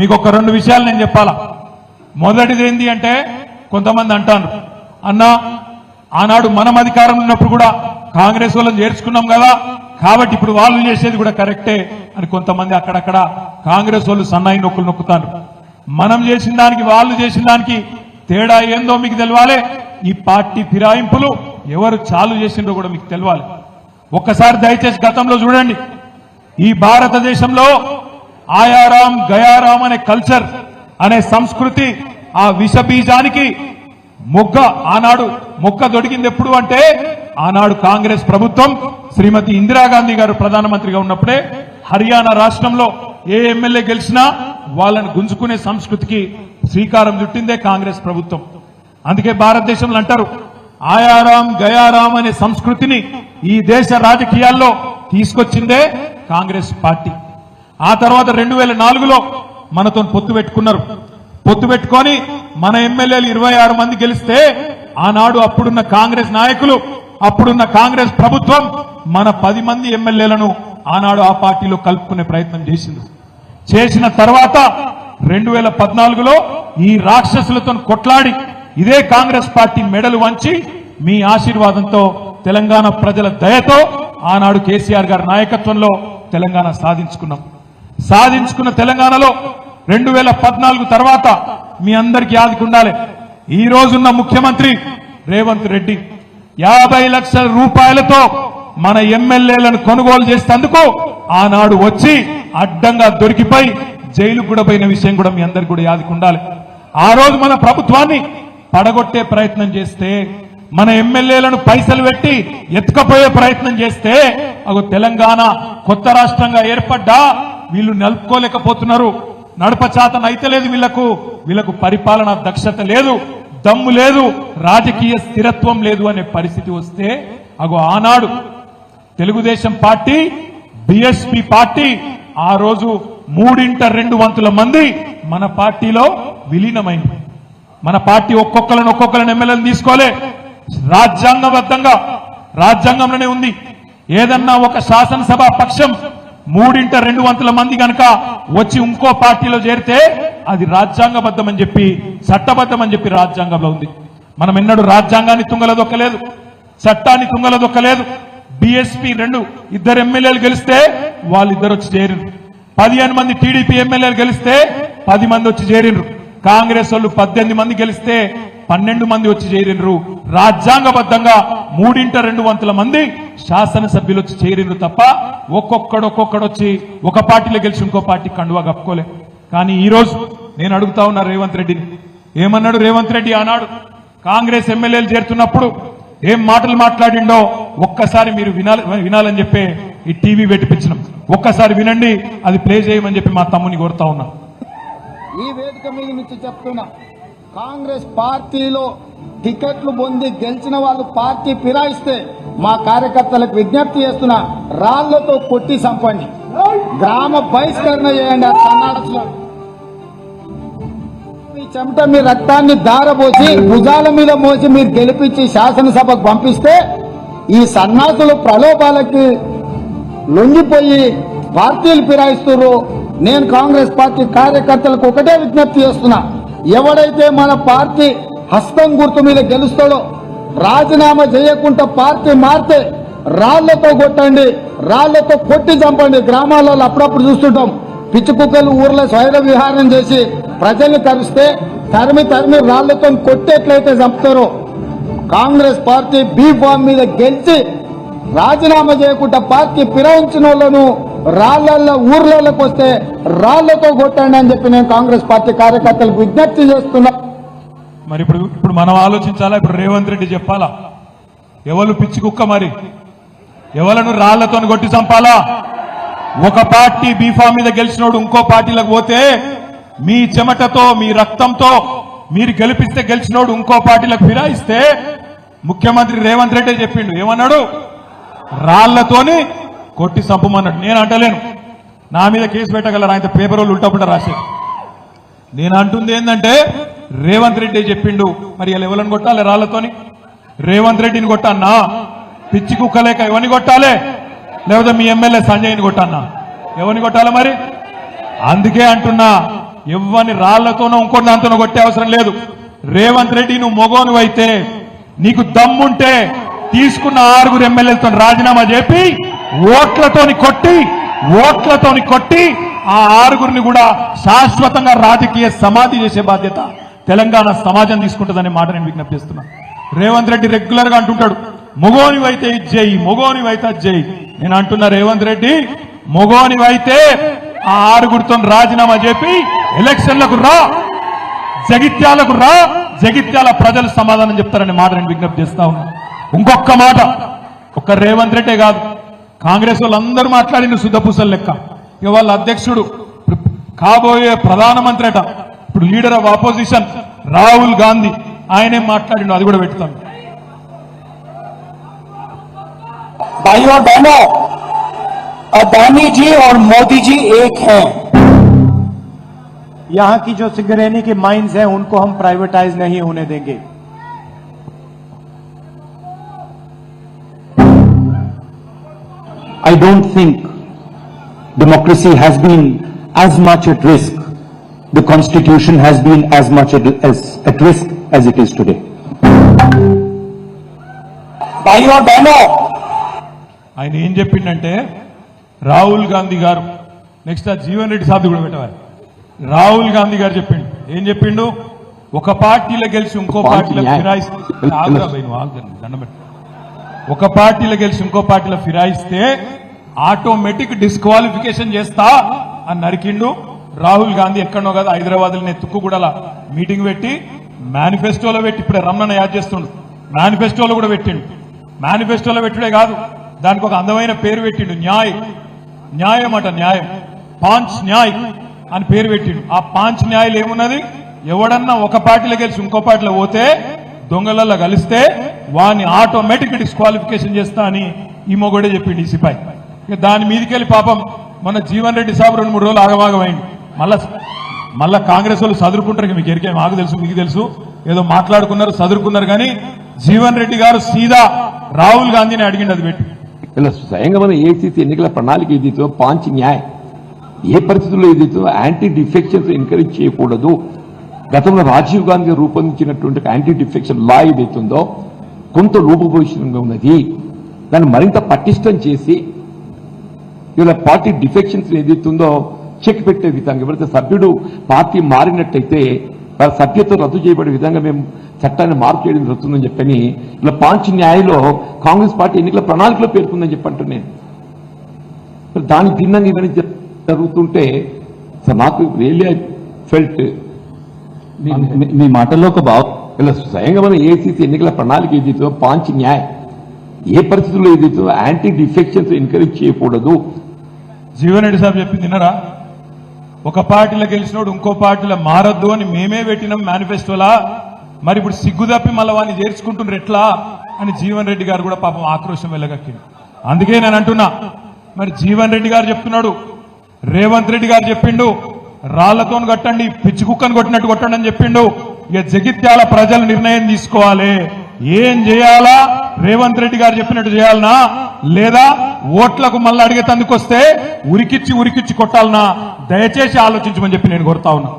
మీకు ఒక రెండు విషయాలు నేను చెప్పాలా. మొదటిది ఏంటి అంటే, కొంతమంది అంటారు, అన్నా ఆనాడు మనం అధికారం ఉన్నప్పుడు కూడా కాంగ్రెస్ వాళ్ళని చేర్చుకున్నాం కదా, కాబట్టి ఇప్పుడు వాళ్ళు చేసేది కూడా కరెక్టే అని కొంతమంది అక్కడక్కడ కాంగ్రెస్ వాళ్ళు సన్నాయి నొక్కులు నొక్కుతారు. మనం చేసిన దానికి వాళ్ళు చేసిన దానికి తేడా ఏందో మీకు తెలవాలి. ఈ పార్టీ ఫిరాయింపులు ఎవరు చాలు చేసిండ్రో కూడా మీకు తెలవాలి. ఒక్కసారి దయచేసి గతంలో చూడండి. ఈ భారతదేశంలో ఆయారాం గయారాం అనే కల్చర్ అనే సంస్కృతి, ఆ విషబీజానికి ఆనాడు మొక్క దొడికింది ఎప్పుడు అంటే, ఆనాడు కాంగ్రెస్ ప్రభుత్వం శ్రీమతి ఇందిరాగాంధీ గారు ప్రధానమంత్రిగా ఉన్నప్పుడే హర్యానా రాష్ట్రంలో ఏ ఎమ్మెల్యే గెలిచినా వాళ్ళని గుంజుకునే సంస్కృతికి శ్రీకారం చుట్టిందే కాంగ్రెస్ ప్రభుత్వం. అందుకే భారతదేశంలో అంటారు, ఆయారాం గయారాం అనే సంస్కృతిని ఈ దేశ రాజకీయాల్లో తీసుకొచ్చిందే కాంగ్రెస్ పార్టీ. ఆ తర్వాత 2004లో మనతో పొత్తు పెట్టుకున్నారు. పొత్తు పెట్టుకొని మన ఎమ్మెల్యేలు 26 మంది గెలిస్తే, ఆనాడు అప్పుడున్న కాంగ్రెస్ నాయకులు, అప్పుడున్న కాంగ్రెస్ ప్రభుత్వం మన 10 మంది ఎమ్మెల్యేలను ఆనాడు ఆ పార్టీలో కలుపుకునే ప్రయత్నం చేసింది. చేసిన తర్వాత 2014లో ఈ రాక్షసులతో కొట్లాడి ఇదే కాంగ్రెస్ పార్టీ మెడలు వంచి మీ ఆశీర్వాదంతో, తెలంగాణ ప్రజల దయతో ఆనాడు కేసీఆర్ గారి నాయకత్వంలో తెలంగాణ సాధించుకున్న తెలంగాణలో 2014 తర్వాత మీ అందరికీ యాదకుండాలి, ఈ రోజున్న ముఖ్యమంత్రి రేవంత్ రెడ్డి 50 లక్షల రూపాయలతో మన ఎమ్మెల్యేలను కొనుగోలు చేసేందుకు ఆనాడు వచ్చి అడ్డంగా దొరికిపోయి జైలుకు కూడా పోయిన విషయం కూడా మీ అందరికీ కూడా యాదకుండాలి. ఆ రోజు మన ప్రభుత్వాన్ని పడగొట్టే ప్రయత్నం చేస్తే, మన ఎమ్మెల్యేలను పైసలు పెట్టి ఎత్తుకపోయే ప్రయత్నం చేస్తే, తెలంగాణ కొత్త రాష్ట్రంగా ఏర్పడ్డా వీళ్ళు నలుపుకోలేకపోతున్నారు. నడపచాతన అయితే లేదు వీళ్లకు పరిపాలనా దక్షత లేదు, దమ్ము లేదు, రాజకీయ స్థిరత్వం లేదు అనే పరిస్థితి వస్తే, ఆనాడు తెలుగుదేశం పార్టీ, బీఎస్పీ పార్టీ ఆ రోజు 3/2 మంది మన పార్టీలో విలీనమైంది. మన పార్టీ ఒక్కొక్కరిని ఎమ్మెల్యేలను తీసుకోలే, రాజ్యాంగంలోనే ఉంది. ఏదన్నా ఒక శాసనసభ పక్షం 3/2 మంది కనుక వచ్చి ఇంకో పార్టీలో చేరితే అది రాజ్యాంగబద్ధం అని చెప్పి, చట్టబద్ధం అని చెప్పి రాజ్యాంగంలో ఉంది. మనం ఎన్నడూ రాజ్యాంగాన్ని తుంగలదొక్కలేదు, చట్టాన్ని తుంగలదొక్కలేదు. బీఎస్పీ 2 ఎమ్మెల్యేలు గెలిస్తే వాళ్ళిద్దరు వచ్చి చేరిండ్రు. 15 మంది టీడీపీ ఎమ్మెల్యేలు గెలిస్తే 10 మంది వచ్చి చేరిండ్రు. కాంగ్రెస్ వాళ్ళు 18 మంది గెలిస్తే 12 మంది వచ్చి చేరిండ్రు. రాజ్యాంగబద్ధంగా 3/2 మంది శాసనసభ్యులు వచ్చి చేరిండ్రు తప్ప ఒక్కొక్కడు వచ్చి ఒక పార్టీలో గెలిచి ఇంకో పార్టీ కండువా కప్పుకోలే. కానీ ఈ రోజు నేను అడుగుతా ఉన్నా రేవంత్ రెడ్డిని, ఏమన్నాడు రేవంత్ రెడ్డి ఆనాడు కాంగ్రెస్ ఎమ్మెల్యేలు చేరుతున్నప్పుడు ఏం మాటలు మాట్లాడిండో ఒక్కసారి మీరు వినాలని చెప్పి ఈ టీవీ పెట్టిపించినాం. ఒక్కసారి వినండి, అది ప్లే చేయమని చెప్పి మా తమ్ముని కోరుతా ఉన్నా. ఈ వేదిక మీద నుంచి చెప్తున్నా, కాంగ్రెస్ పార్టీలో టికెట్లు పొంది గెలిచిన వాళ్ళు పార్టీ ఫిరాయిస్తే మా కార్యకర్తలకు విజ్ఞప్తి చేస్తున్నా, రాళ్లతో కొట్టి చంపండి, గ్రామ బహిష్కరణ చేయండి. ఆ సన్నాసులు మీ చెమట మీ రక్తాన్ని దారపోసి భుజాల మీద మోసి మీరు గెలిపించి శాసనసభకు పంపిస్తే, ఈ సన్నాసులు ప్రలోభాలకి లొంగిపోయి పార్టీలు ఫిరాయిస్తున్నారు. నేను కాంగ్రెస్ పార్టీ కార్యకర్తలకు ఒకటే విజ్ఞప్తి చేస్తున్నా, ఎవడైతే మన పార్టీ హస్తం గుర్తు మీద గెలుస్తాడో రాజీనామా చేయకుండా పార్టీ మారితే రాళ్లతో కొట్టండి, రాళ్లతో కొట్టి చంపండి. గ్రామాలలో అప్పుడప్పుడు చూస్తుంటాం, పిచ్చి కుక్కలు ఊర్లో స్వైర విహారం చేసి ప్రజల్ని తరిస్తే తరిమి రాళ్లతో కొట్టేట్లయితే చంపుతారో, కాంగ్రెస్ పార్టీ బీ ఫామ్ మీద గెలిచి రాజీనామా చేయకుండా పార్టీ ఫిరాయించిన వాళ్ళను రాళ్లల్లో ఊర్లలోకి వస్తే రాళ్లతో కొట్టండి అని చెప్పి నేను కాంగ్రెస్ పార్టీ కార్యకర్తలకు విజ్ఞప్తి చేస్తున్నా. మరి ఇప్పుడు మనం ఆలోచించాలా, ఇప్పుడు రేవంత్ రెడ్డి చెప్పాలా, ఎవరు పిచ్చి కుక్క, మరి ఎవలను రాళ్లతో కొట్టి చంపాలా? ఒక పార్టీ బీఫామ్ మీద గెలిచినోడు ఇంకో పార్టీలకు పోతే మీ చెమటతో మీ రక్తంతో మీరు గెలిపిస్తే గెలిచినోడు ఇంకో పార్టీలకు ఫిరాయిస్తే ముఖ్యమంత్రి రేవంత్ రెడ్డి చెప్పిండు, ఏమన్నాడు? రాళ్లతోని కొట్టి చంపమన్నాడు. నేను అంటలేను, నా మీద కేసు పెట్టగలరు, ఆయన పేపర్ వాళ్ళు ఉల్టాపుల్టా రాసేది. నేను అంటుంది ఏంటంటే, రేవంత్ రెడ్డి చెప్పిండు, మరి ఇలా ఎవరిని కొట్టాలి రాళ్లతోని? రేవంత్ రెడ్డిని కొట్టన్నా? పిచ్చి కుక్కలేక ఎవరిని కొట్టాలి? లేకపోతే మీ ఎమ్మెల్యే సంజయ్ని కొట్టన్నా? ఎవరిని కొట్టాలి మరి? అందుకే అంటున్నా, ఎవ్వని రాళ్లతోనో ఇంకోటి దాంతోనో కొట్టే అవసరం లేదు. రేవంత్ రెడ్డి నువ్వు మొగోనువైతే నీకు దమ్ముంటే తీసుకున్న 6 ఎమ్మెల్యేలతో రాజీనామా చెప్పి ఓట్లతోని కొట్టి ఆ 6 కూడా శాశ్వతంగా రాజకీయ సమాధి చేసే బాధ్యత తెలంగాణ సమాజం తీసుకుంటుందనే మాట నేను విజ్ఞప్తి చేస్తున్నా. రేవంత్ రెడ్డి రెగ్యులర్ గా అంటుంటాడు మొగోనివైతే ఇది చేయి, మొగోనివైతే అది చేయి. నేను అంటున్నా రేవంత్ రెడ్డి మొగోనివైతే ఆ 6 రాజీనామా చెప్పి ఎలక్షన్లకు రా, జగిత్యాల ప్రజలు సమాధానం చెప్తారనే మాట నేను విజ్ఞప్తి చేస్తా ఉన్నా. ఇంకొక మాట, ఒక్క రేవంత్ రెడ్డే కాదు, కాంగ్రెస్ వాళ్ళందరూ మాట్లాడిన శుద్ధపూసలు లెక్క. ఇక వాళ్ళ అధ్యక్షుడు కాబోయే ప్రధానమంత్రి అట, ఇప్పుడు leader of opposition Rahul Gandhi, ఆయనేం మాట్లాడిండు అది కూడా పెడతాను. भाइयों बहनों, अदानी जी और मोदी जी एक हैं। यहां की जो सिंगरेनी की माइंस हैं उनको हम प्राइवेटाइज नहीं होने देंगे। I don't think democracy has been as much at risk, the constitution has been as much at risk as it is today. भाइयों बहनों, ఆయన ఏం చెప్పిండంటే రాహుల్ గాంధీ గారు, నెక్స్ట్ ఆ జీవన్ రెడ్డి సాబ్ కూడా పెట్టవాలి. రాహుల్ గాంధీ గారు చెప్పిండు, ఏం చెప్పిండు, ఒక పార్టీలో గెలిచి ఇంకో పార్టీలో ఫిరాయిస్తే, ఒక పార్టీలో గెలిచి ఇంకో పార్టీలో ఫిరాయిస్తే ఆటోమేటిక్ డిస్క్వాలిఫికేషన్ చేస్తా అని నరికిండు. రాహుల్ గాంధీ ఎక్కడనో కదా హైదరాబాద్ లో తుక్కు కూడా మీటింగ్ పెట్టి మేనిఫెస్టోలో పెట్టి, ఇప్పుడే రమణ యాద్ చేస్తుండు, మేనిఫెస్టోలో కూడా పెట్టిండు. మేనిఫెస్టోలో పెట్టుడే కాదు, దానికి ఒక అందమైన పేరు పెట్టిండు, న్యాయం అట, న్యాయం, పాంచ్ న్యాయ్ అని పేరు పెట్టిండు. ఆ పాంచ్ న్యాయాలు ఏమున్నది, ఎవడన్నా ఒక పార్టీలో గెలిచి ఇంకో పార్టీలో పోతే దొంగలలో కలిస్తే వాడిని ఆటోమేటిక్ డిస్క్వాలిఫికేషన్ చేస్తా అని ఈ మొగోడే చెప్పిండు ఈ సిపాయి. ఇక దాని మీదకెళ్ళి పాపం మన జీవన్ రెడ్డి సాబ్ 2-3 రోజులు ఆగమాగమైంది. మళ్ళా కాంగ్రెస్ వాళ్ళు చదువుకుంటారు, మీకు ఎరికే, మాకు తెలుసు, మీకు తెలుసు, ఏదో మాట్లాడుకున్నారు, చదువుకున్నారు. కానీ జీవన్ రెడ్డి గారు సీదా రాహుల్ గాంధీని అడిగిండు, అది పెట్టి ఇలా స్వయంగా మన ఏసీసీ ఎన్నికల ప్రణాళిక ఏదైతే పాంచ్ న్యాయ్, ఏ పరిస్థితుల్లో ఏదైతే యాంటీ డిఫెక్షన్స్ ఎంకరేజ్ చేయకూడదు, గతంలో రాజీవ్ గాంధీ రూపొందించినటువంటి యాంటీ డిఫెక్షన్ లా ఏదైతుందో కొంత లోపభవిష్యంగా ఉన్నది, దాన్ని మరింత పటిష్టం చేసి ఇలా పార్టీ డిఫెక్షన్స్ ఏదైతుందో చెక్ పెట్టే విధంగా, ఎవరైతే సభ్యుడు పార్టీ మారినట్టయితే వారి సభ్యత్వం రద్దు చేయబడే విధంగా మేము చట్టాన్ని మార్పు చేయడం జరుగుతుందని చెప్పని ఇలా పాంచ్ న్యాయలో కాంగ్రెస్ పార్టీ ఎన్నికల ప్రణాళికలో పేర్కొందని చెప్పంటున్నాను నేను. దానికి భిన్నంగా ఇవన్నీ జరుగుతుంటే నాకు రియల్లీ ఐ ఫెల్ట్ మీ మాటల్లో ఒక భావం, ఇలా స్వయంగా మన ఏసీసీ ఎన్నికల ప్రణాళిక ఏదైతే పాంచ్ న్యాయ్, ఏ పరిస్థితుల్లో ఏదైతే యాంటీ డిఫెక్షన్స్ ఎంకరేజ్ చేయకూడదు. జీవన్ రెడ్డి సాబ్ చెప్పింది విన్నారా, ఒక పార్టీలో గెలిచినోడు ఇంకో పార్టీలో మారద్దు అని మేమే పెట్టినాం మేనిఫెస్టోలా, మరి ఇప్పుడు సిగ్గు తప్పి మళ్ళీ వాడిని చేర్చుకుంటున్నారు ఎట్లా అని జీవన్ రెడ్డి గారు కూడా పాపం ఆక్రోశం వెళ్ళగక్కింది. అందుకే నేను అంటున్నా, మరి జీవన్ రెడ్డి గారు చెప్తున్నాడు, రేవంత్ రెడ్డి గారు చెప్పిండు రాళ్లతో కొట్టండి, పిచ్చి కుక్కను కొట్టినట్టు కొట్టండి అని చెప్పిండు. ఇక జగిత్యాల ప్రజలు నిర్ణయం తీసుకోవాలి, ఏం చేయాలా, రేవంత్ రెడ్డి గారు చెప్పినట్టు చేయాలనా, లేదా ఓట్లకు మళ్ళీ అడిగే తందుకొస్తే ఉరికిచ్చి కొట్టాలనా, దయచేసి ఆలోచించమని చెప్పి నేను కోరుతా ఉన్నా.